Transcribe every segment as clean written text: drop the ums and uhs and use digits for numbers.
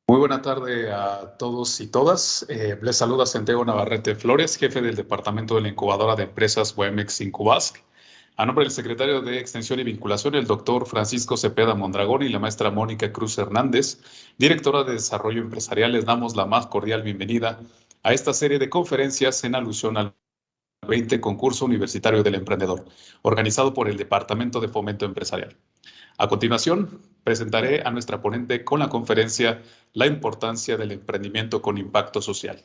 Muy buena tarde a todos y todas. Les saluda Santiago Navarrete Flores, jefe del Departamento de la Incubadora de Empresas Wemex Incubask. A nombre del secretario de Extensión y Vinculación, el doctor Francisco Cepeda Mondragón y la maestra Mónica Cruz Hernández, directora de Desarrollo Empresarial, les damos la más cordial bienvenida a esta serie de conferencias en alusión al 20 Concurso Universitario del Emprendedor, organizado por el Departamento de Fomento Empresarial. A continuación, presentaré a nuestra ponente con la conferencia La importancia del emprendimiento con impacto social.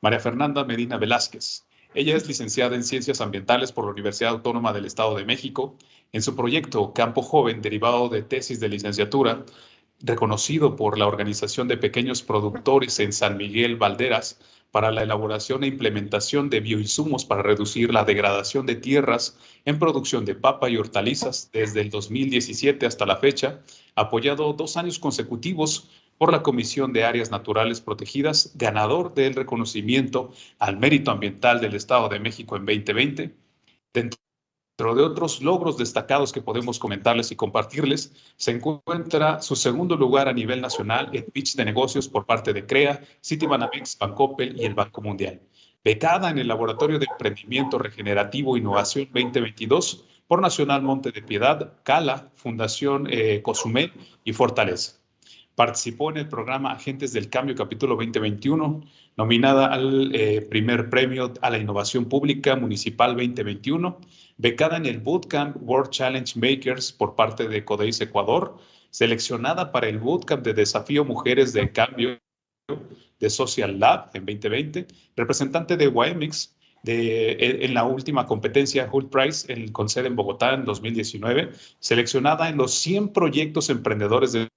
María Fernanda Medina Velázquez. Ella es licenciada en Ciencias Ambientales por la Universidad Autónoma del Estado de México. En su proyecto Campo Joven, derivado de tesis de licenciatura, reconocido por la Organización de Pequeños Productores en San Miguel Valderas, para la elaboración e implementación de bioinsumos para reducir la degradación de tierras en producción de papa y hortalizas desde el 2017 hasta la fecha, apoyado 2 años consecutivos por la Comisión de Áreas Naturales Protegidas, ganador del reconocimiento al mérito ambiental del Estado de México en 2020. Dentro de otros logros destacados que podemos comentarles y compartirles, se encuentra su segundo lugar a nivel nacional en pitch de negocios por parte de CREA, Citibanamex, Bancoppel y el Banco Mundial. Becada en el Laboratorio de Emprendimiento Regenerativo e Innovación 2022 por Nacional Monte de Piedad, CALA, Fundación Cozumel y Fortaleza. Participó en el programa Agentes del Cambio capítulo 2021, nominada al primer premio a la innovación pública municipal 2021, becada en el Bootcamp World Challenge Makers por parte de Codeis Ecuador, seleccionada para el Bootcamp de Desafío Mujeres del Cambio de Social Lab en 2020, representante de Wemex en la última competencia Hult Prize con sede en Bogotá en 2019, seleccionada en los 100 proyectos emprendedores del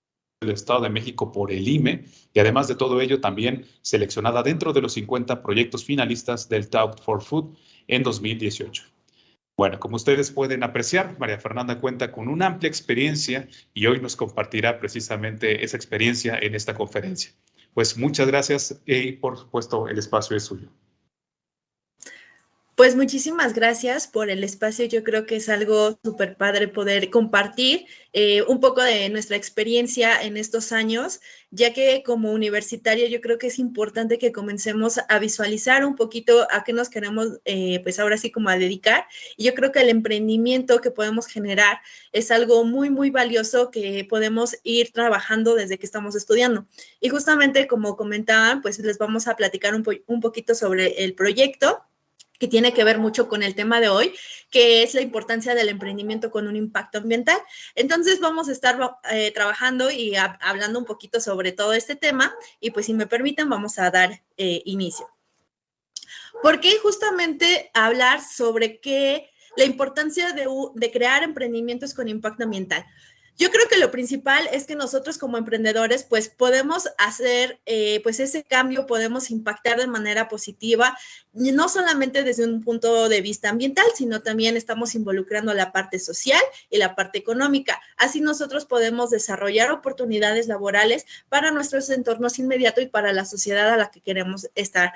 Estado de México por el IME, y además de todo ello también seleccionada dentro de los 50 proyectos finalistas del Talk for Food en 2018. Bueno, como ustedes pueden apreciar, María Fernanda cuenta con una amplia experiencia y hoy nos compartirá precisamente esa experiencia en esta conferencia. Pues muchas gracias y por supuesto el espacio es suyo. Pues muchísimas gracias por el espacio. Yo creo que es algo súper padre poder compartir un poco de nuestra experiencia en estos años, ya que como universitaria yo creo que es importante que comencemos a visualizar un poquito a qué nos queremos, pues ahora sí como a dedicar. Y yo creo que el emprendimiento que podemos generar es algo muy, muy valioso que podemos ir trabajando desde que estamos estudiando. Y justamente como comentaban, pues les vamos a platicar un poquito sobre el proyecto, que tiene que ver mucho con el tema de hoy, que es la importancia del emprendimiento con un impacto ambiental. Entonces vamos a estar trabajando y hablando un poquito sobre todo este tema y pues si me permiten vamos a dar inicio. ¿Por qué justamente hablar sobre la importancia de crear emprendimientos con impacto ambiental? Yo creo que lo principal es que nosotros como emprendedores pues podemos hacer pues ese cambio, podemos impactar de manera positiva, no solamente desde un punto de vista ambiental, sino también estamos involucrando la parte social y la parte económica. Así nosotros podemos desarrollar oportunidades laborales para nuestros entornos inmediatos y para la sociedad a la que queremos estar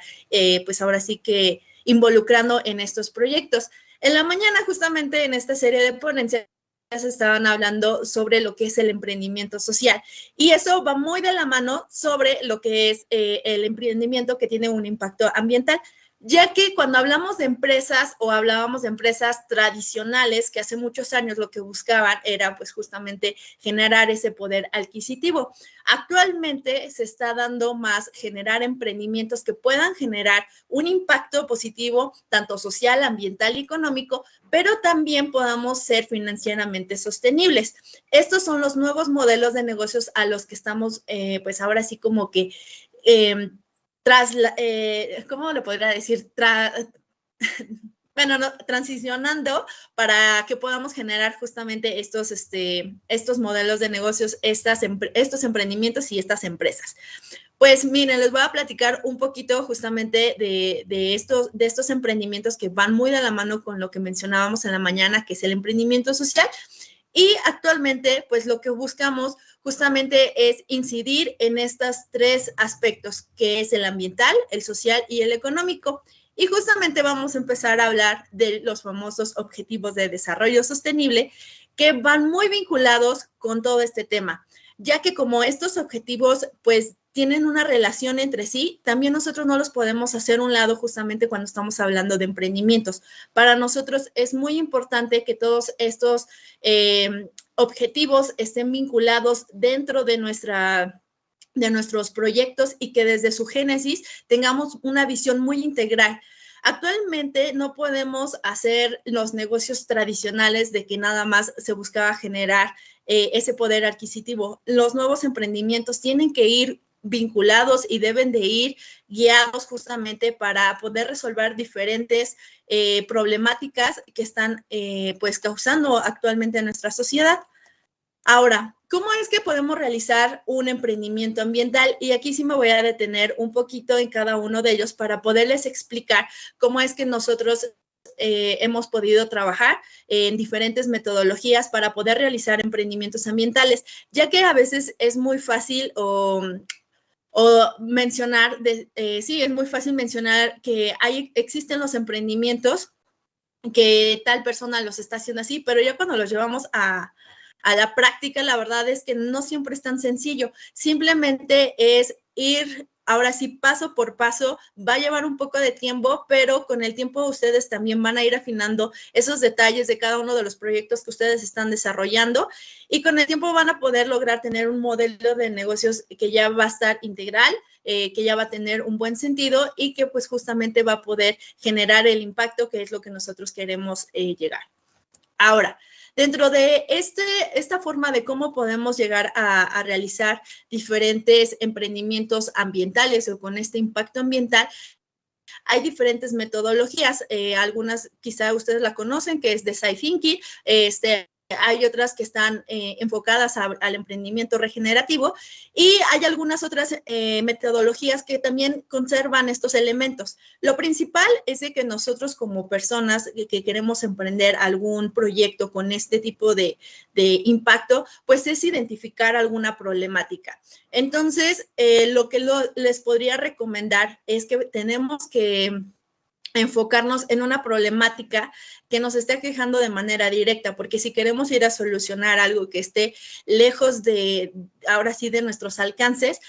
pues ahora sí que involucrando en estos proyectos. En la mañana justamente en esta serie de ponencias estaban hablando sobre lo que es el emprendimiento social y eso va muy de la mano sobre lo que es el emprendimiento que tiene un impacto ambiental, ya que cuando hablamos de empresas o hablábamos de empresas tradicionales que hace muchos años lo que buscaban era pues justamente generar ese poder adquisitivo. Actualmente se está dando más generar emprendimientos que puedan generar un impacto positivo tanto social, ambiental y económico, pero también podamos ser financieramente sostenibles. Estos son los nuevos modelos de negocios a los que estamos pues ahora sí como que ¿cómo lo podría decir? Transicionando para que podamos generar justamente estos modelos de negocios, estos emprendimientos y estas empresas. Pues miren, les voy a platicar un poquito justamente de estos emprendimientos que van muy de la mano con lo que mencionábamos en la mañana, que es el emprendimiento social. Y actualmente, pues lo que buscamos justamente es incidir en estos 3 aspectos, que es el ambiental, el social y el económico. Y justamente vamos a empezar a hablar de los famosos objetivos de desarrollo sostenible que van muy vinculados con todo este tema. ya que como estos objetivos pues tienen una relación entre sí, también nosotros no los podemos hacer a un lado justamente cuando estamos hablando de emprendimientos. Para nosotros es muy importante que todos estos objetivos estén vinculados dentro de nuestros proyectos y que desde su génesis tengamos una visión muy integral. Actualmente no podemos hacer los negocios tradicionales de que nada más se buscaba generar ese poder adquisitivo. Los nuevos emprendimientos tienen que ir vinculados y deben de ir guiados justamente para poder resolver diferentes problemáticas que están pues causando actualmente en nuestra sociedad. Ahora, ¿cómo es que podemos realizar un emprendimiento ambiental? Y aquí sí me voy a detener un poquito en cada uno de ellos para poderles explicar cómo es que nosotros hemos podido trabajar en diferentes metodologías para poder realizar emprendimientos ambientales, ya que a veces es muy fácil mencionar, sí, es muy fácil mencionar que existen los emprendimientos que tal persona los está haciendo así, pero ya cuando los llevamos a la práctica, la verdad es que no siempre es tan sencillo. Simplemente es ir, ahora sí, paso por paso. Va a llevar un poco de tiempo, pero con el tiempo ustedes también van a ir afinando esos detalles de cada uno de los proyectos que ustedes están desarrollando y con el tiempo van a poder lograr tener un modelo de negocios que ya va a estar integral, que ya va a tener un buen sentido y que pues justamente va a poder generar el impacto que es lo que nosotros queremos llegar. Ahora, dentro de esta forma de cómo podemos llegar a realizar diferentes emprendimientos ambientales o con este impacto ambiental, hay diferentes metodologías. Algunas quizá ustedes la conocen, que es Design Thinking, hay otras que están enfocadas al emprendimiento regenerativo y hay algunas otras metodologías que también conservan estos elementos. Lo principal es de que nosotros como personas que queremos emprender algún proyecto con este tipo de impacto, pues es identificar alguna problemática. Entonces, lo que les podría recomendar es que tenemos que enfocarnos en una problemática que nos esté quejando de manera directa, porque si queremos ir a solucionar algo que esté lejos de, ahora sí, de nuestros alcances,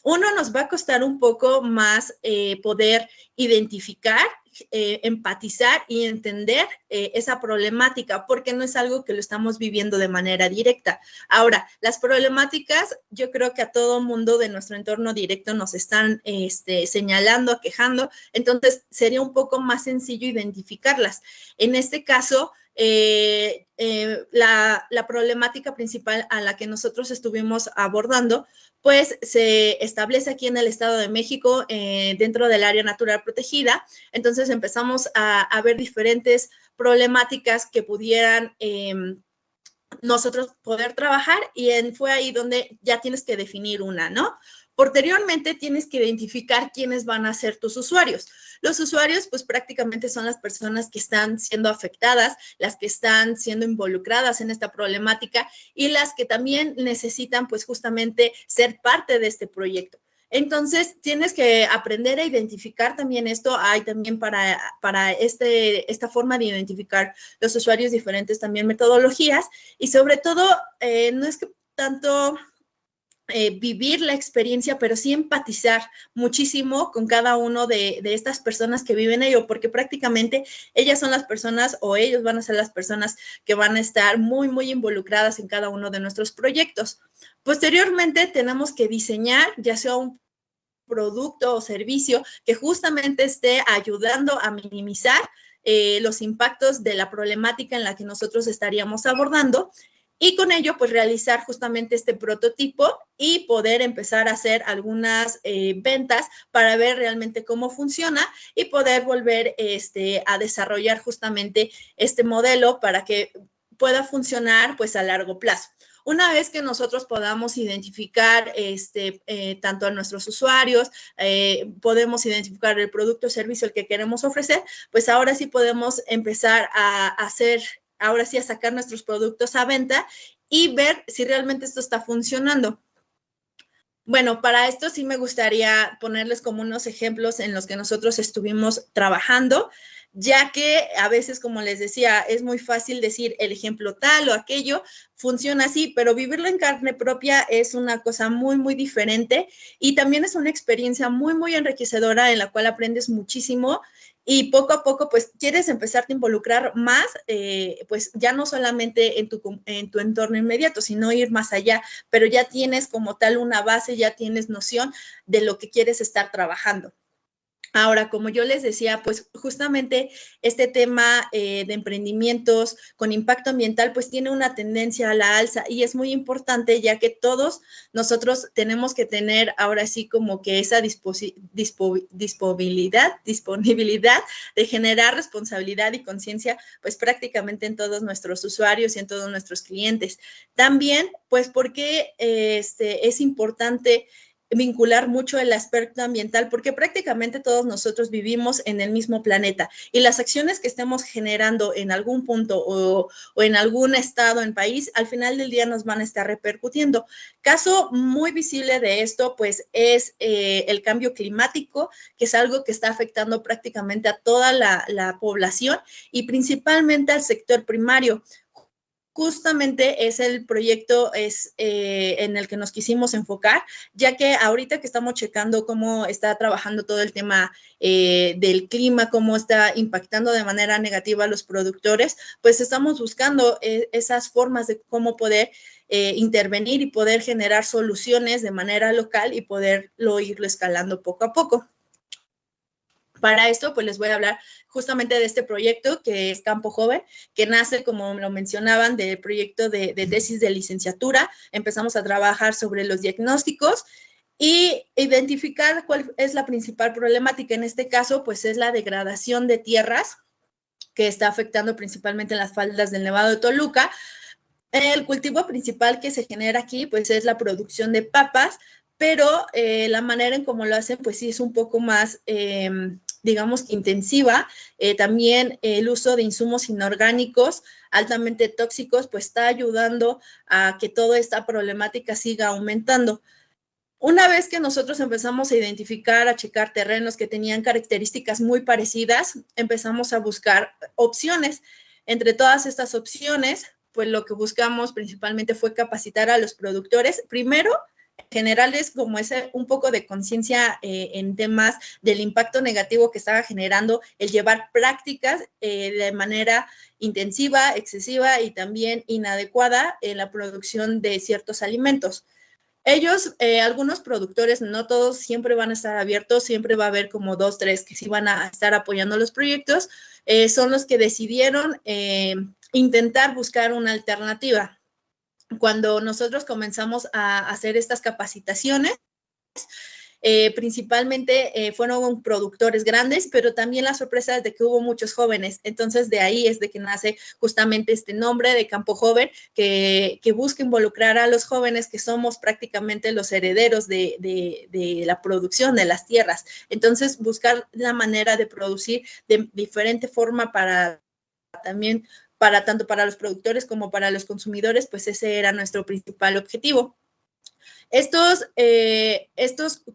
uno, nos va a costar un poco más poder identificar, empatizar y entender esa problemática, porque no es algo que lo estamos viviendo de manera directa. Ahora, las problemáticas, yo creo que a todo mundo de nuestro entorno directo nos están señalando, quejando, entonces sería un poco más sencillo identificarlas. En este caso, la problemática principal a la que nosotros estuvimos abordando, pues se establece aquí en el Estado de México dentro del área natural protegida. Entonces empezamos a ver diferentes problemáticas que pudieran nosotros poder trabajar y fue ahí donde ya tienes que definir una, ¿no? Posteriormente tienes que identificar quiénes van a ser tus usuarios. Los usuarios, pues prácticamente son las personas que están siendo afectadas, las que están siendo involucradas en esta problemática y las que también necesitan, pues justamente ser parte de este proyecto. Entonces, tienes que aprender a identificar también esto. Hay también para esta forma de identificar los usuarios diferentes también metodologías y sobre todo, no es que tanto vivir la experiencia, pero sí empatizar muchísimo con cada uno de estas personas que viven ello, porque prácticamente ellas son las personas o ellos van a ser las personas que van a estar muy, muy involucradas en cada uno de nuestros proyectos. Posteriormente, tenemos que diseñar ya sea un producto o servicio que justamente esté ayudando a minimizar los impactos de la problemática en la que nosotros estaríamos abordando y con ello pues realizar justamente este prototipo y poder empezar a hacer algunas ventas para ver realmente cómo funciona y poder volver a desarrollar justamente este modelo para que pueda funcionar pues a largo plazo. Una vez que nosotros podamos identificar tanto a nuestros usuarios, podemos identificar el producto o servicio el que queremos ofrecer, pues ahora sí podemos empezar a hacer, ahora sí a sacar nuestros productos a venta y ver si realmente esto está funcionando. Bueno, para esto sí me gustaría ponerles como unos ejemplos en los que nosotros estuvimos trabajando. ya que a veces, como les decía, es muy fácil decir el ejemplo tal o aquello, funciona así, pero vivirlo en carne propia es una cosa muy, muy diferente y también es una experiencia muy, muy enriquecedora en la cual aprendes muchísimo y poco a poco, pues, quieres empezarte a involucrar más, pues, ya no solamente en tu entorno inmediato, sino ir más allá, pero ya tienes como tal una base, ya tienes noción de lo que quieres estar trabajando. Ahora, como yo les decía, pues justamente este tema de emprendimientos con impacto ambiental, pues tiene una tendencia a la alza y es muy importante ya que todos nosotros tenemos que tener ahora sí como que esa disponibilidad de generar responsabilidad y conciencia, pues prácticamente en todos nuestros usuarios y en todos nuestros clientes. También, pues porque es importante vincular mucho el aspecto ambiental porque prácticamente todos nosotros vivimos en el mismo planeta y las acciones que estemos generando en algún punto o en algún estado en país, al final del día nos van a estar repercutiendo. Caso muy visible de esto, pues es el cambio climático, que es algo que está afectando prácticamente a toda la población y principalmente al sector primario. Justamente es el proyecto en el que nos quisimos enfocar, ya que ahorita que estamos checando cómo está trabajando todo el tema del clima, cómo está impactando de manera negativa a los productores, pues estamos buscando esas formas de cómo poder intervenir y poder generar soluciones de manera local y poderlo irlo escalando poco a poco. Para esto, pues les voy a hablar justamente de este proyecto que es Campo Joven, que nace, como lo mencionaban, del proyecto de tesis de licenciatura. Empezamos a trabajar sobre los diagnósticos y identificar cuál es la principal problemática. En este caso, pues es la degradación de tierras que está afectando principalmente en las faldas del Nevado de Toluca. El cultivo principal que se genera aquí, pues es la producción de papas, pero la manera en cómo lo hacen, pues sí es un poco más, digamos que intensiva. También el uso de insumos inorgánicos altamente tóxicos, pues está ayudando a que toda esta problemática siga aumentando. Una vez que nosotros empezamos a identificar, a checar terrenos que tenían características muy parecidas, empezamos a buscar opciones. Entre todas estas opciones, pues lo que buscamos principalmente fue capacitar a los productores, primero, generarles como ese un poco de conciencia en temas del impacto negativo que estaba generando el llevar prácticas de manera intensiva, excesiva y también inadecuada en la producción de ciertos alimentos. Ellos, algunos productores, no todos siempre van a estar abiertos, siempre va a haber como 2, 3 que sí van a estar apoyando los proyectos, son los que decidieron intentar buscar una alternativa. Cuando nosotros comenzamos a hacer estas capacitaciones, principalmente fueron productores grandes, pero también la sorpresa es de que hubo muchos jóvenes. Entonces, de ahí es de que nace justamente este nombre de Campo Joven, que busca involucrar a los jóvenes que somos prácticamente los herederos de la producción de las tierras. Entonces, buscar la manera de producir de diferente forma para también tanto para los productores como para los consumidores, pues ese era nuestro principal objetivo. Estos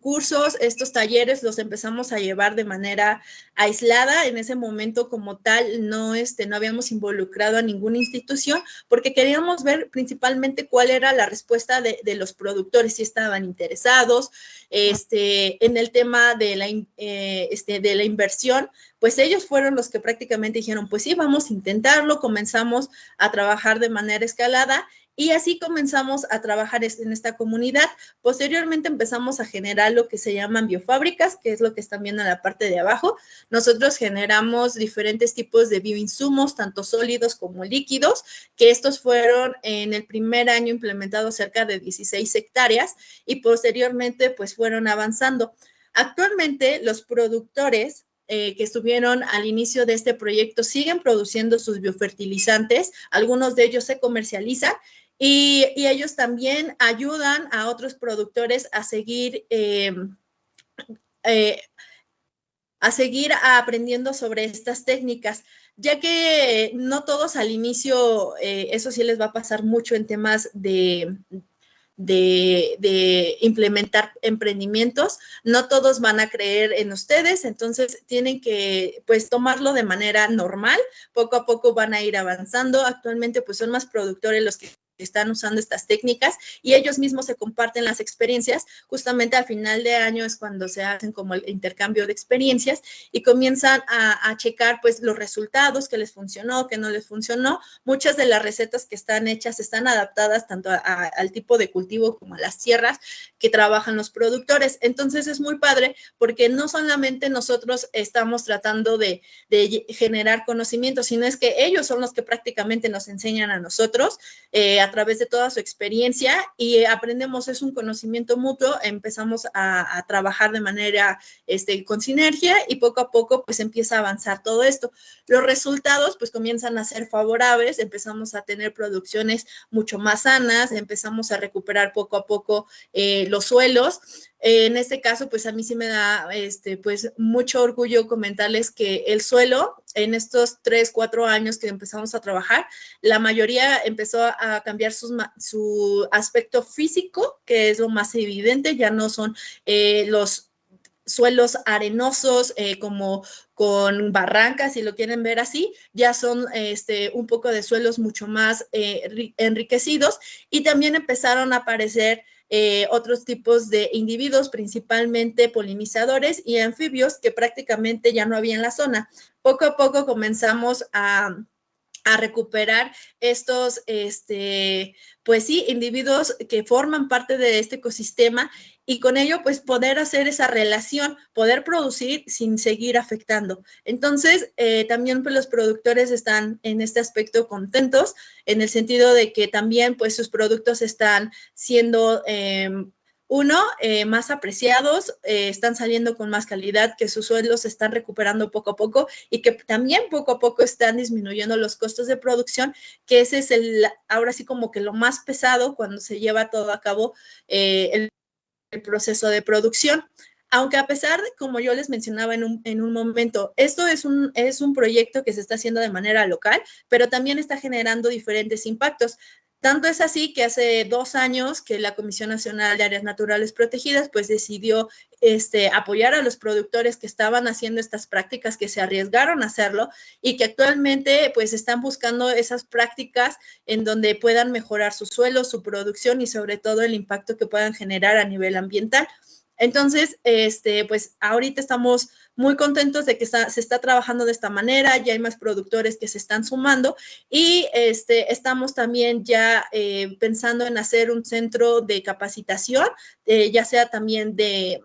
cursos, estos talleres los empezamos a llevar de manera aislada. En ese momento como tal no habíamos involucrado a ninguna institución porque queríamos ver principalmente cuál era la respuesta de los productores, si estaban interesados en el tema de la inversión. Pues ellos fueron los que prácticamente dijeron, pues sí, vamos a intentarlo. Comenzamos a trabajar de manera escalada y así comenzamos a trabajar en esta comunidad. Posteriormente empezamos a generar lo que se llaman biofábricas, que es lo que están viendo en la parte de abajo. Nosotros generamos diferentes tipos de bioinsumos, tanto sólidos como líquidos, que estos fueron en el primer año implementados cerca de 16 hectáreas y posteriormente pues fueron avanzando. Actualmente los productores que estuvieron al inicio de este proyecto siguen produciendo sus biofertilizantes, algunos de ellos se comercializan y ellos también ayudan a otros productores a seguir aprendiendo sobre estas técnicas, ya que no todos al inicio, eso sí les va a pasar mucho en temas de de implementar emprendimientos. No todos van a creer en ustedes, entonces tienen que pues tomarlo de manera normal. Poco a poco van a ir avanzando. Actualmente pues son más productores los que están usando estas técnicas y ellos mismos se comparten las experiencias. Justamente al final de año es cuando se hacen como el intercambio de experiencias y comienzan a checar pues los resultados, que les funcionó, que no les funcionó. Muchas de las recetas que están hechas están adaptadas tanto al tipo de cultivo como a las tierras que trabajan los productores. Entonces es muy padre porque no solamente nosotros estamos tratando de generar conocimiento, sino es que ellos son los que prácticamente nos enseñan a nosotros a través de toda su experiencia y aprendemos, es un conocimiento mutuo, empezamos a trabajar de manera con sinergia y poco a poco pues empieza a avanzar todo esto. Los resultados pues comienzan a ser favorables, empezamos a tener producciones mucho más sanas, empezamos a recuperar poco a poco los suelos. En este caso, pues a mí sí me da pues mucho orgullo comentarles que el suelo en estos 3, 4 años que empezamos a trabajar, la mayoría empezó a cambiar su aspecto físico, que es lo más evidente, ya no son los suelos arenosos como con barrancas, si lo quieren ver así, ya son un poco de suelos mucho más enriquecidos y también empezaron a aparecer otros tipos de individuos, principalmente polinizadores y anfibios que prácticamente ya no había en la zona. Poco a poco comenzamos a recuperar estos, pues sí, individuos que forman parte de este ecosistema y con ello, pues poder hacer esa relación, poder producir sin seguir afectando. Entonces, también pues los productores están en este aspecto contentos, en el sentido de que también pues sus productos están siendo más apreciados, están saliendo con más calidad, que sus suelos se están recuperando poco a poco y que también poco a poco están disminuyendo los costos de producción, que ese es ahora sí como que lo más pesado cuando se lleva todo a cabo el proceso de producción. Aunque a pesar de, como yo les mencionaba en un momento, esto es un proyecto que se está haciendo de manera local, pero también está generando diferentes impactos. Tanto es así que hace 2 años que la Comisión Nacional de Áreas Naturales Protegidas pues decidió apoyar a los productores que estaban haciendo estas prácticas, que se arriesgaron a hacerlo y que actualmente pues están buscando esas prácticas en donde puedan mejorar su suelo, su producción y sobre todo el impacto que puedan generar a nivel ambiental. Entonces, pues ahorita estamos muy contentos de que se está trabajando de esta manera, ya hay más productores que se están sumando y estamos también ya pensando en hacer un centro de capacitación, ya sea también de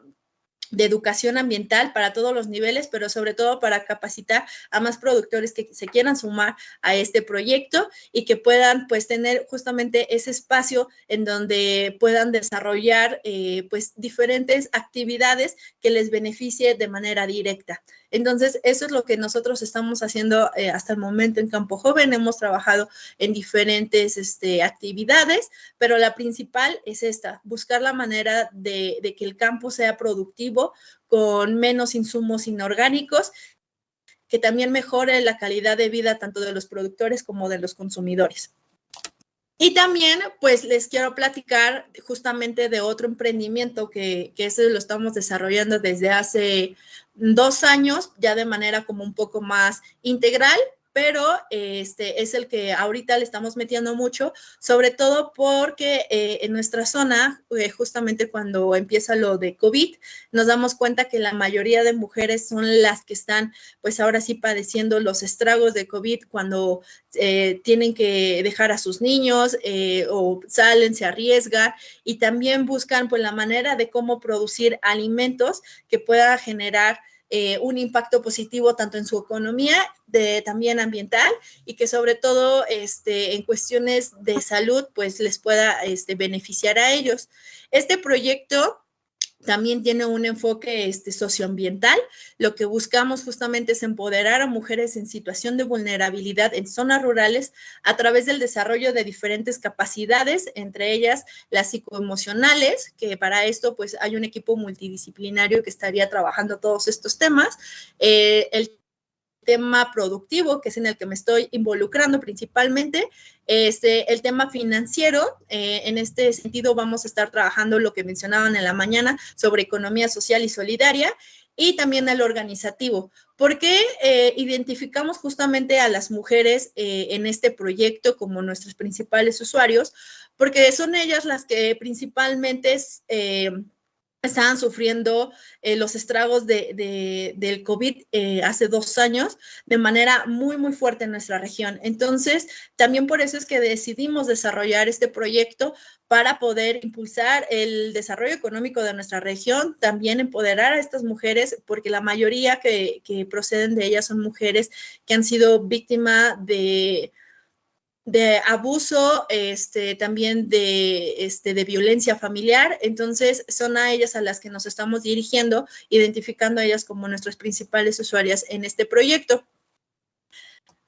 educación ambiental para todos los niveles, pero sobre todo para capacitar a más productores que se quieran sumar a este proyecto y que puedan pues tener justamente ese espacio en donde puedan desarrollar pues diferentes actividades que les beneficie de manera directa. Entonces, eso es lo que nosotros estamos haciendo hasta el momento en Campo Joven. Hemos trabajado en diferentes actividades, pero la principal es esta, buscar la manera de que el campo sea productivo con menos insumos inorgánicos, que también mejore la calidad de vida tanto de los productores como de los consumidores. Y también, pues, les quiero platicar justamente de otro emprendimiento que ese lo estamos desarrollando desde hace 2 años, ya de manera como un poco más integral, pero es el que ahorita le estamos metiendo mucho, sobre todo porque en nuestra zona, justamente cuando empieza lo de COVID, nos damos cuenta que la mayoría de mujeres son las que están, pues ahora sí, padeciendo los estragos de COVID cuando tienen que dejar a sus niños o salen, se arriesgan y también buscan pues la manera de cómo producir alimentos que pueda generar un impacto positivo tanto en su economía, también ambiental y que sobre todo en cuestiones de salud pues les pueda beneficiar a ellos. Este proyecto también tiene un enfoque socioambiental. Lo que buscamos justamente es empoderar a mujeres en situación de vulnerabilidad en zonas rurales a través del desarrollo de diferentes capacidades, entre ellas las psicoemocionales, que para esto pues hay un equipo multidisciplinario que estaría trabajando todos estos temas. El tema productivo, que es en el que me estoy involucrando principalmente, el tema financiero. En este sentido vamos a estar trabajando lo que mencionaban en la mañana sobre economía social y solidaria, y también el organizativo. ¿Por qué identificamos justamente a las mujeres en este proyecto como nuestros principales usuarios? Porque son ellas las que principalmente estaban sufriendo los estragos del COVID hace 2 años de manera muy, muy fuerte en nuestra región. Entonces, también por eso es que decidimos desarrollar este proyecto para poder impulsar el desarrollo económico de nuestra región, también empoderar a estas mujeres, porque la mayoría que proceden de ellas son mujeres que han sido víctimas de abuso, también de violencia familiar. Entonces son a ellas a las que nos estamos dirigiendo, identificando a ellas como nuestras principales usuarias en este proyecto.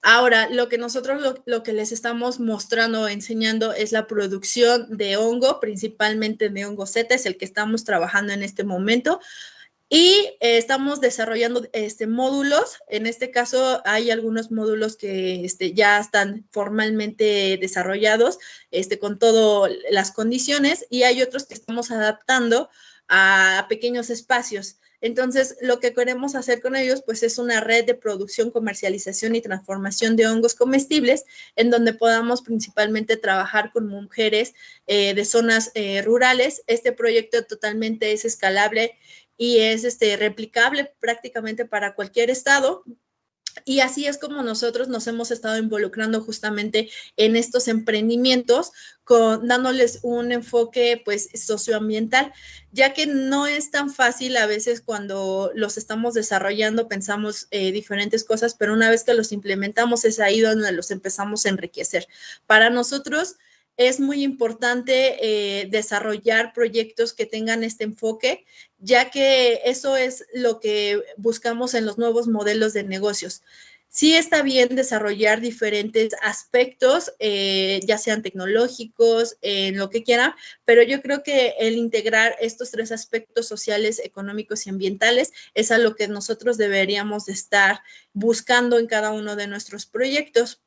Ahora, lo que nosotros lo que les estamos mostrando, enseñando, es la producción de hongo, principalmente de hongo Z, es el que estamos trabajando en este momento. Y estamos desarrollando módulos. En este caso hay algunos módulos que ya están formalmente desarrollados con todas las condiciones, y hay otros que estamos adaptando a pequeños espacios. Entonces, lo que queremos hacer con ellos, pues, es una red de producción, comercialización y transformación de hongos comestibles, en donde podamos principalmente trabajar con mujeres de zonas rurales. Este proyecto totalmente es escalable y es replicable prácticamente para cualquier estado. Y así es como nosotros nos hemos estado involucrando justamente en estos emprendimientos, dándoles un enfoque pues socioambiental, ya que no es tan fácil a veces cuando los estamos desarrollando, pensamos diferentes cosas, pero una vez que los implementamos es ahí donde los empezamos a enriquecer. Para nosotros es muy importante desarrollar proyectos que tengan este enfoque, ya que eso es lo que buscamos en los nuevos modelos de negocios. Sí está bien desarrollar diferentes aspectos, ya sean tecnológicos, lo que quieran, pero yo creo que el integrar estos 3 aspectos sociales, económicos y ambientales es a lo que nosotros deberíamos de estar buscando en cada uno de nuestros proyectos.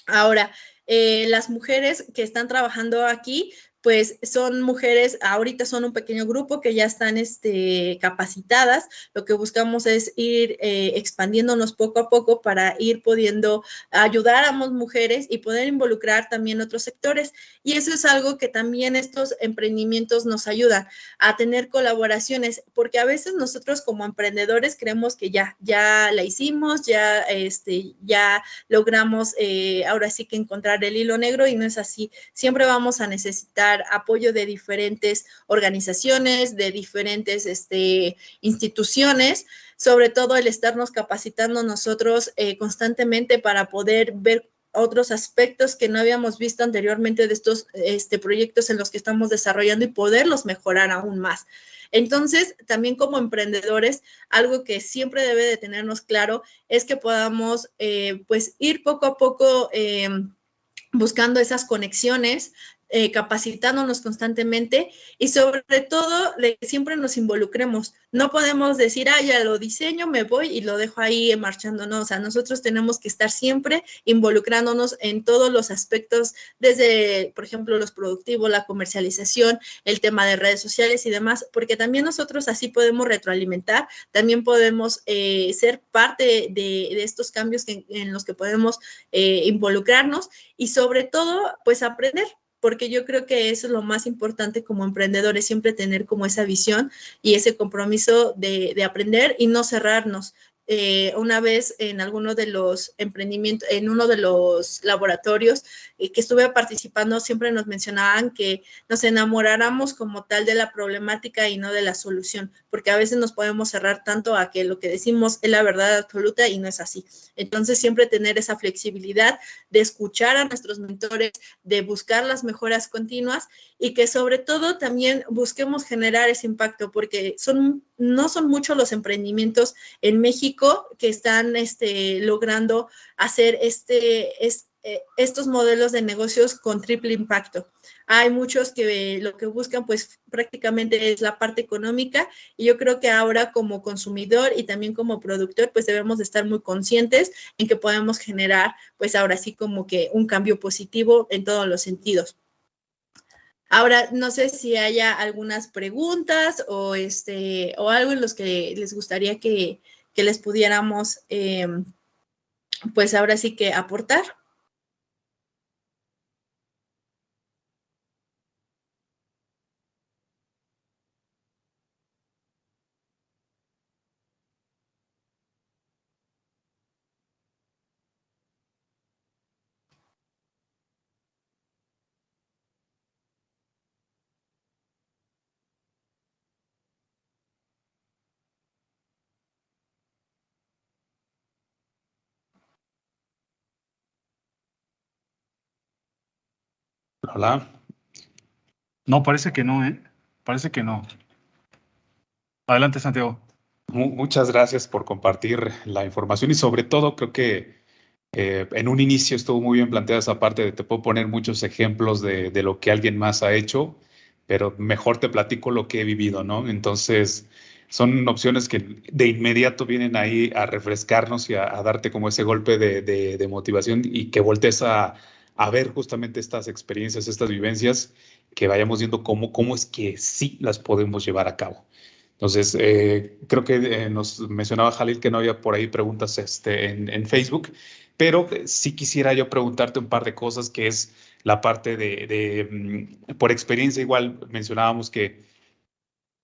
Ahora, las mujeres que están trabajando aquí, pues son mujeres, ahorita son un pequeño grupo que ya están capacitadas. Lo que buscamos es ir expandiéndonos poco a poco para ir pudiendo ayudar a más mujeres y poder involucrar también otros sectores. Y eso es algo que también estos emprendimientos nos ayudan a tener colaboraciones, porque a veces nosotros como emprendedores creemos que ya la hicimos, ya logramos ahora sí que encontrar el hilo negro, y no es así. Siempre vamos a necesitar apoyo de diferentes organizaciones, de diferentes instituciones, sobre todo el estarnos capacitando nosotros constantemente para poder ver otros aspectos que no habíamos visto anteriormente de estos proyectos en los que estamos desarrollando y poderlos mejorar aún más. Entonces, también como emprendedores, algo que siempre debe de tenernos claro es que podamos pues ir poco a poco buscando esas conexiones, capacitándonos constantemente, y sobre todo de que siempre nos involucremos. No podemos decir, ya lo diseño, me voy y lo dejo ahí marchando. No, o sea, nosotros tenemos que estar siempre involucrándonos en todos los aspectos, desde, por ejemplo, los productivos, la comercialización, el tema de redes sociales y demás, porque también nosotros así podemos retroalimentar, también podemos ser parte de estos cambios en los que podemos involucrarnos, y sobre todo, pues aprender, porque yo creo que eso es lo más importante como emprendedores, siempre tener como esa visión y ese compromiso de aprender y no cerrarnos. Una vez en alguno de los emprendimientos, en uno de los laboratorios que estuve participando, siempre nos mencionaban que nos enamoráramos como tal de la problemática y no de la solución, porque a veces nos podemos cerrar tanto a que lo que decimos es la verdad absoluta y no es así. Entonces, siempre tener esa flexibilidad de escuchar a nuestros mentores, de buscar las mejoras continuas, y que sobre todo también busquemos generar ese impacto, porque no son muchos los emprendimientos en México que están logrando hacer estos modelos de negocios con triple impacto. Hay muchos que lo que buscan pues prácticamente es la parte económica, y yo creo que ahora como consumidor y también como productor pues debemos de estar muy conscientes en que podemos generar pues ahora sí como que un cambio positivo en todos los sentidos. Ahora, no sé si haya algunas preguntas o algo en los que les gustaría que les pudiéramos pues ahora sí que aportar. Hola. No, parece que no, ¿eh? Parece que no. Adelante, Santiago. Muchas gracias por compartir la información y sobre todo creo que en un inicio estuvo muy bien planteada esa parte de te puedo poner muchos ejemplos de lo que alguien más ha hecho, pero mejor te platico lo que he vivido, ¿no? Entonces, son opciones que de inmediato vienen ahí a refrescarnos y a darte como ese golpe de motivación y que voltees a ver justamente estas experiencias, estas vivencias, que vayamos viendo cómo es que sí las podemos llevar a cabo. Entonces, creo que nos mencionaba Jalil que no había por ahí preguntas en Facebook, pero sí quisiera yo preguntarte un par de cosas, que es la parte por experiencia, igual mencionábamos que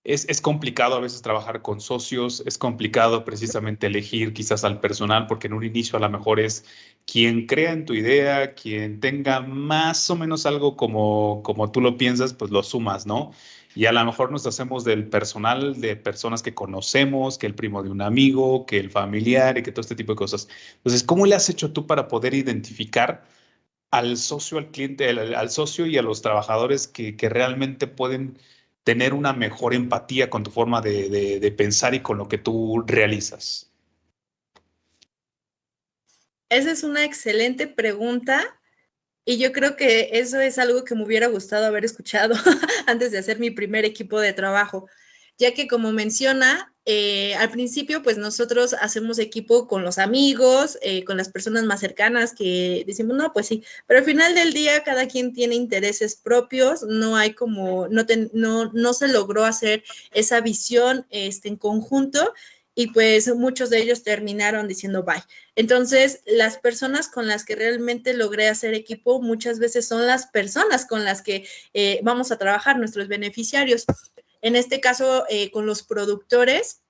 es complicado a veces trabajar con socios, es complicado precisamente elegir quizás al personal, porque en un inicio a lo mejor es quien crea en tu idea, quien tenga más o menos algo como tú lo piensas, pues lo sumas, ¿no? Y a lo mejor nos hacemos del personal de personas que conocemos, que el primo de un amigo, que el familiar y que todo este tipo de cosas. Entonces, ¿cómo le has hecho tú para poder identificar al socio, al cliente, al socio y a los trabajadores que realmente pueden tener una mejor empatía con tu forma de pensar y con lo que tú realizas? Esa es una excelente pregunta, y yo creo que eso es algo que me hubiera gustado haber escuchado antes de hacer mi primer equipo de trabajo, ya que como menciona, al principio pues nosotros hacemos equipo con los amigos, con las personas más cercanas que decimos, no, pues sí, pero al final del día cada quien tiene intereses propios, no hay como, no se logró hacer esa visión en conjunto, y pues muchos de ellos terminaron diciendo bye. Entonces, las personas con las que realmente logré hacer equipo muchas veces son las personas con las que vamos a trabajar, nuestros beneficiarios. En este caso, con los productores,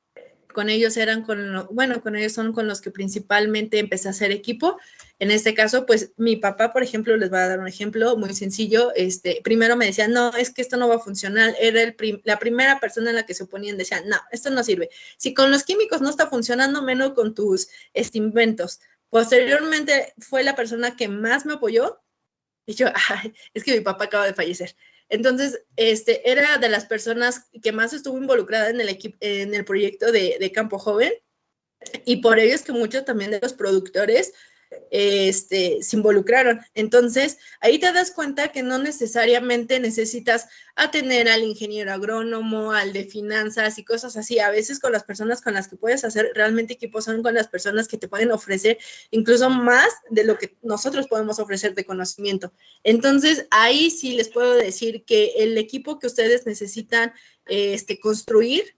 con ellos con ellos son con los que principalmente empecé a hacer equipo. En este caso, pues mi papá, por ejemplo, les va a dar un ejemplo muy sencillo. Primero me decía, no, es que esto no va a funcionar. Era la primera persona en la que se oponían, decía, no, esto no sirve. Si con los químicos no está funcionando, menos con tus inventos. Posteriormente fue la persona que más me apoyó. Y yo, ay, es que mi papá acaba de fallecer. Entonces, era de las personas que más estuvo involucrada en el proyecto de Campo Joven, y por ello es que muchos también de los productores se involucraron. Entonces, ahí te das cuenta que no necesariamente necesitas a tener al ingeniero agrónomo, al de finanzas y cosas así. A veces con las personas con las que puedes hacer realmente equipo son con las personas que te pueden ofrecer incluso más de lo que nosotros podemos ofrecer de conocimiento. Entonces, ahí sí les puedo decir que el equipo que ustedes necesitan construir,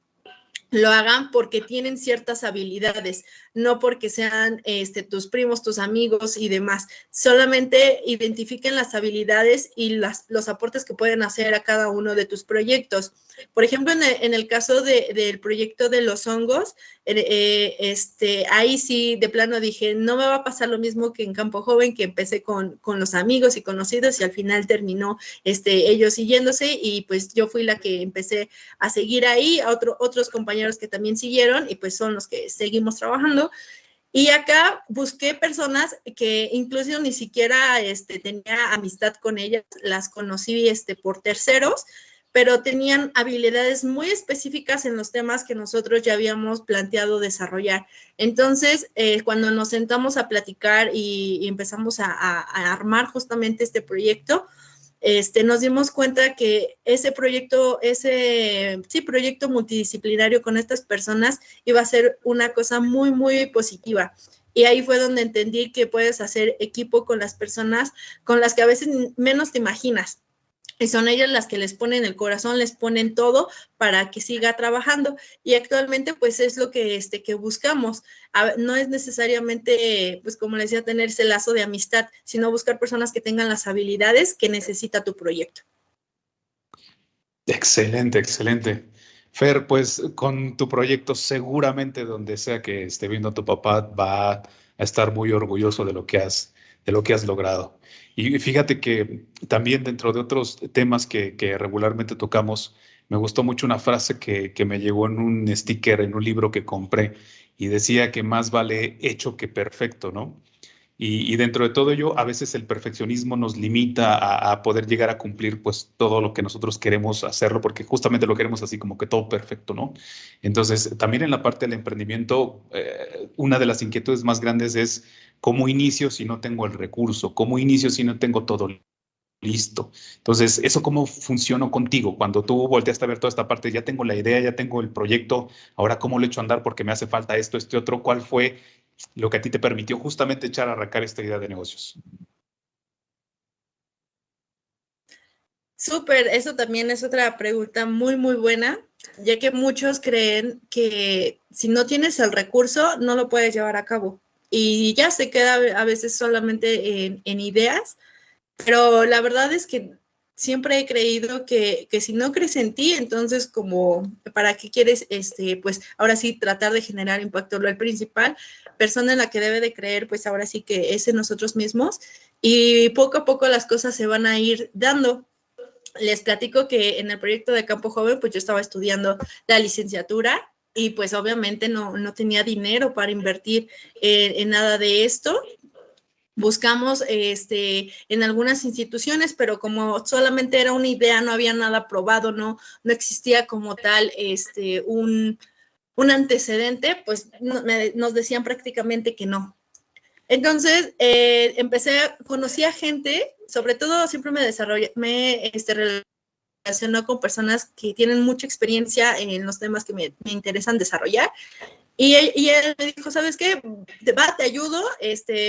lo hagan porque tienen ciertas habilidades, no porque sean tus primos, tus amigos y demás. Solamente identifiquen las habilidades y los aportes que pueden hacer a cada uno de tus proyectos. Por ejemplo, en el caso del proyecto de los hongos, ahí sí de plano dije, no me va a pasar lo mismo que en Campo Joven, que empecé con los amigos y conocidos y al final terminó ellos siguiéndose, y pues yo fui la que empecé a seguir ahí, a otros compañeros que también siguieron, y pues son los que seguimos trabajando. Y acá busqué personas que incluso ni siquiera tenía amistad con ellas, las conocí por terceros, pero tenían habilidades muy específicas en los temas que nosotros ya habíamos planteado desarrollar. Entonces, cuando nos sentamos a platicar y empezamos a armar justamente este proyecto, nos dimos cuenta que ese proyecto, proyecto multidisciplinario con estas personas iba a ser una cosa muy, muy positiva. Y ahí fue donde entendí que puedes hacer equipo con las personas con las que a veces menos te imaginas. Y son ellas las que les ponen el corazón, les ponen todo para que siga trabajando. Y actualmente, pues, es lo que buscamos. No es necesariamente, pues, como les decía, tener ese lazo de amistad, sino buscar personas que tengan las habilidades que necesita tu proyecto. Excelente, excelente. Fer, pues con tu proyecto seguramente donde sea que esté viendo a tu papá va a estar muy orgulloso de lo que has logrado. Y fíjate que también dentro de otros temas que regularmente tocamos, me gustó mucho una frase que me llegó en un sticker, en un libro que compré, y decía que más vale hecho que perfecto, ¿no? Y dentro de todo ello, a veces el perfeccionismo nos limita a poder llegar a cumplir pues todo lo que nosotros queremos hacerlo, porque justamente lo queremos así como que todo perfecto, ¿no? Entonces, también en la parte del emprendimiento, una de las inquietudes más grandes es cómo inicio si no tengo el recurso, cómo inicio si no tengo todo listo. Entonces, ¿eso cómo funcionó contigo? Cuando tú volteaste a ver toda esta parte, ya tengo la idea, ya tengo el proyecto, ahora cómo lo echo a andar porque me hace falta esto, este otro, ¿cuál fue lo que a ti te permitió justamente echar a arrancar esta idea de negocios? Súper, eso también es otra pregunta muy, muy buena, ya que muchos creen que si no tienes el recurso, no lo puedes llevar a cabo. Y ya se queda a veces solamente en ideas, pero la verdad es que siempre he creído que si no crees en ti, entonces como, ¿para qué quieres, pues ahora sí tratar de generar impacto? Lo principal, persona en la que debe de creer, pues ahora sí que es en nosotros mismos, y poco a poco las cosas se van a ir dando. Les platico que en el proyecto de Campo Joven, pues yo estaba estudiando la licenciatura y pues obviamente no tenía dinero para invertir en nada de esto. Buscamos en algunas instituciones, pero como solamente era una idea, no había nada probado, no existía como tal un antecedente, pues nos decían prácticamente que no. Entonces, conocí a gente, sobre todo siempre me relaciono con personas que tienen mucha experiencia en los temas que me interesan desarrollar. Y él me dijo, ¿sabes qué? Te ayudo,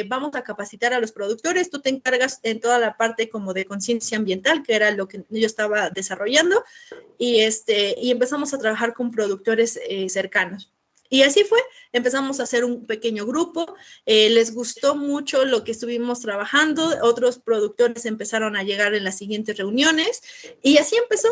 vamos a capacitar a los productores, tú te encargas en toda la parte como de conciencia ambiental, que era lo que yo estaba desarrollando, y empezamos a trabajar con productores cercanos. Y así fue, empezamos a hacer un pequeño grupo, les gustó mucho lo que estuvimos trabajando, otros productores empezaron a llegar en las siguientes reuniones, y así empezó.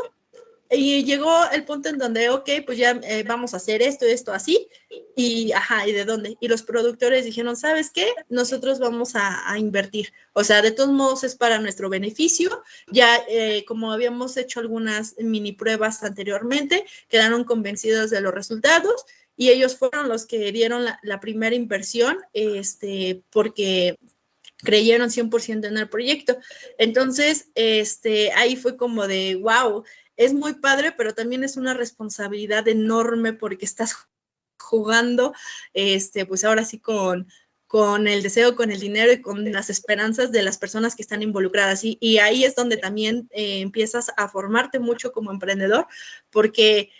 Y llegó el punto en donde, ok, pues ya vamos a hacer esto, así, y ajá, ¿y de dónde? Y los productores dijeron, ¿sabes qué? Nosotros vamos a invertir. O sea, de todos modos es para nuestro beneficio. Ya como habíamos hecho algunas mini pruebas anteriormente, quedaron convencidos de los resultados y ellos fueron los que dieron la primera inversión, porque creyeron 100% en el proyecto. Entonces, ahí fue como de, wow, es muy padre, pero también es una responsabilidad enorme porque estás jugando, pues ahora sí con el deseo, con el dinero y con las esperanzas de las personas que están involucradas. Y ahí es donde también empiezas a formarte mucho como emprendedor, porque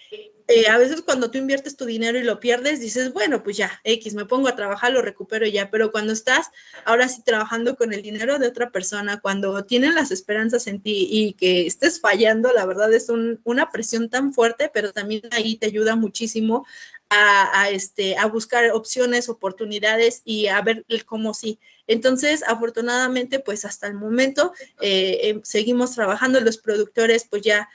a veces cuando tú inviertes tu dinero y lo pierdes, dices, bueno, pues ya, X, me pongo a trabajar, lo recupero ya, pero cuando estás ahora sí trabajando con el dinero de otra persona, cuando tienen las esperanzas en ti y que estés fallando, la verdad es una presión tan fuerte, pero también ahí te ayuda muchísimo a buscar opciones, oportunidades y a ver cómo sí. Entonces, afortunadamente, pues hasta el momento seguimos trabajando. Los productores, pues ya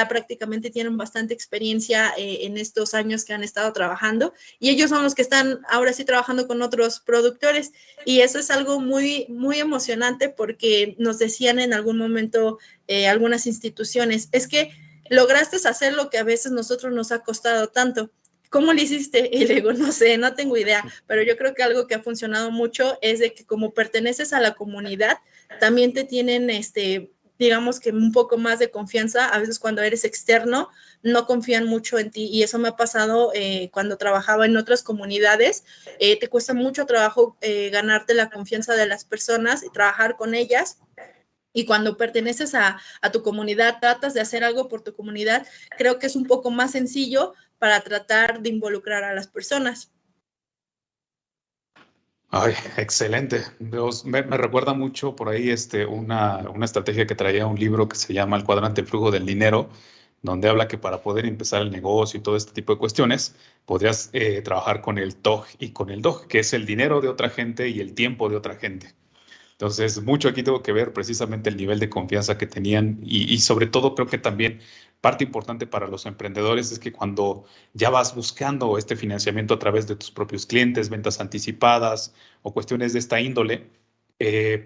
prácticamente tienen bastante experiencia en estos años que han estado trabajando y ellos son los que están ahora sí trabajando con otros productores y eso es algo muy, muy emocionante porque nos decían en algún momento algunas instituciones, es que lograste hacer lo que a veces nosotros nos ha costado tanto. ¿Cómo lo hiciste? Y le digo, no sé, no tengo idea, pero yo creo que algo que ha funcionado mucho es de que como perteneces a la comunidad, también te tienen digamos que un poco más de confianza. A veces cuando eres externo no confían mucho en ti y eso me ha pasado cuando trabajaba en otras comunidades. Te cuesta mucho trabajo ganarte la confianza de las personas y trabajar con ellas. Y cuando perteneces a tu comunidad, tratas de hacer algo por tu comunidad, creo que es un poco más sencillo para tratar de involucrar a las personas. Ay, excelente. Me recuerda mucho por ahí una estrategia que traía un libro que se llama El cuadrante flujo del dinero, donde habla que para poder empezar el negocio y todo este tipo de cuestiones, podrías trabajar con el TOG y con el DOG, que es el dinero de otra gente y el tiempo de otra gente. Entonces, mucho aquí tengo que ver precisamente el nivel de confianza que tenían y sobre todo creo que también parte importante para los emprendedores es que cuando ya vas buscando este financiamiento a través de tus propios clientes, ventas anticipadas o cuestiones de esta índole,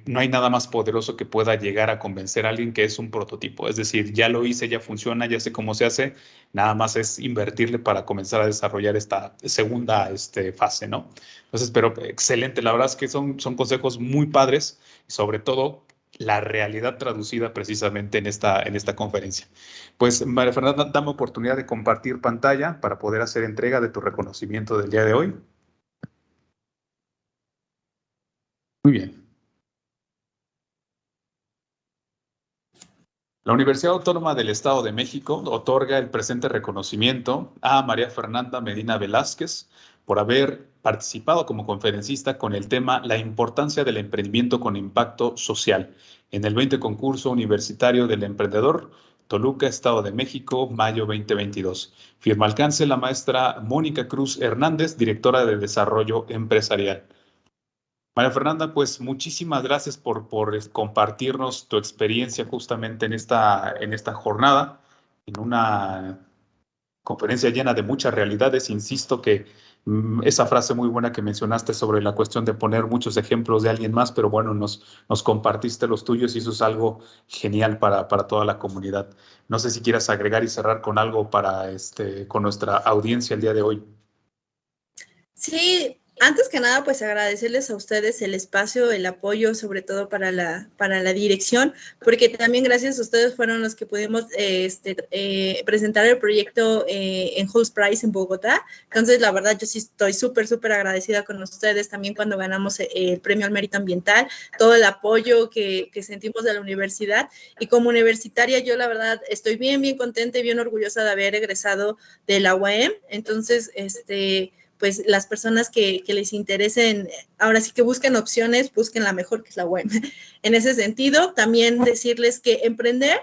no hay nada más poderoso que pueda llegar a convencer a alguien que es un prototipo. Es decir, ya lo hice, ya funciona, ya sé cómo se hace, nada más es invertirle para comenzar a desarrollar esta segunda fase, ¿no? Entonces, pero excelente, la verdad es que son consejos muy padres y sobre todo la realidad traducida precisamente en esta conferencia. Pues, María Fernanda, dame oportunidad de compartir pantalla para poder hacer entrega de tu reconocimiento del día de hoy. Muy bien. La Universidad Autónoma del Estado de México otorga el presente reconocimiento a María Fernanda Medina Velázquez por haber participado como conferencista con el tema La importancia del emprendimiento con impacto social en el 20 concurso universitario del emprendedor, Toluca, Estado de México, mayo 2022. Firma alcance la maestra Mónica Cruz Hernández, directora de Desarrollo Empresarial. María Fernanda, pues muchísimas gracias por compartirnos tu experiencia justamente en esta jornada, en una conferencia llena de muchas realidades. Insisto que esa frase muy buena que mencionaste sobre la cuestión de poner muchos ejemplos de alguien más, pero bueno, nos compartiste los tuyos y eso es algo genial para toda la comunidad. No sé si quieras agregar y cerrar con algo con nuestra audiencia el día de hoy. Sí, antes que nada, pues agradecerles a ustedes el espacio, el apoyo, sobre todo para la dirección, porque también gracias a ustedes fueron los que pudimos presentar el proyecto en Halls Prize en Bogotá. Entonces, la verdad, yo sí estoy súper, súper agradecida con ustedes también cuando ganamos el premio al mérito ambiental, todo el apoyo que sentimos de la universidad. Y como universitaria, yo la verdad estoy bien, bien contenta y bien orgullosa de haber egresado de la UAM. Entonces, pues las personas que les interesen, ahora sí que busquen opciones, busquen la mejor, que es la web. En ese sentido, también decirles que emprender,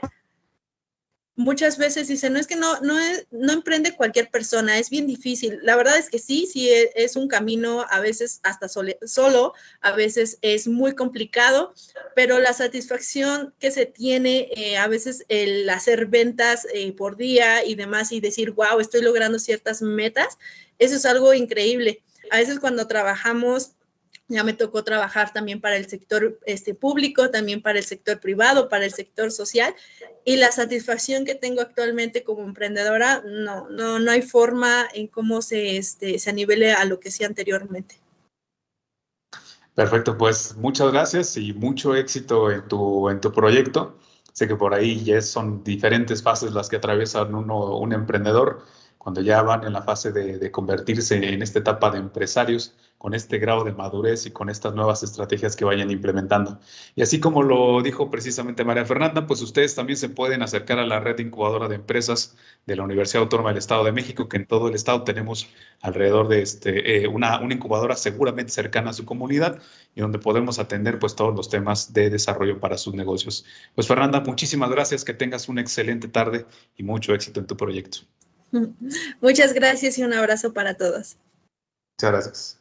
muchas veces dicen, no es que no emprende cualquier persona, es bien difícil. La verdad es que sí es un camino, a veces hasta solo, a veces es muy complicado, pero la satisfacción que se tiene, a veces el hacer ventas por día y demás y decir, wow, estoy logrando ciertas metas, eso es algo increíble. A veces cuando trabajamos, ya me tocó trabajar también para el sector público, también para el sector privado, para el sector social, y la satisfacción que tengo actualmente como emprendedora, no hay forma en cómo se anivele a lo que hacía anteriormente. Perfecto, pues muchas gracias y mucho éxito en tu proyecto. Sé que por ahí ya son diferentes fases las que atraviesa un emprendedor cuando ya van en la fase de convertirse en esta etapa de empresarios con este grado de madurez y con estas nuevas estrategias que vayan implementando. Y así como lo dijo precisamente María Fernanda, pues ustedes también se pueden acercar a la red incubadora de empresas de la Universidad Autónoma del Estado de México, que en todo el estado tenemos alrededor de una incubadora seguramente cercana a su comunidad y donde podemos atender pues todos los temas de desarrollo para sus negocios. Pues Fernanda, muchísimas gracias, que tengas una excelente tarde y mucho éxito en tu proyecto. Muchas gracias y un abrazo para todos. Muchas gracias.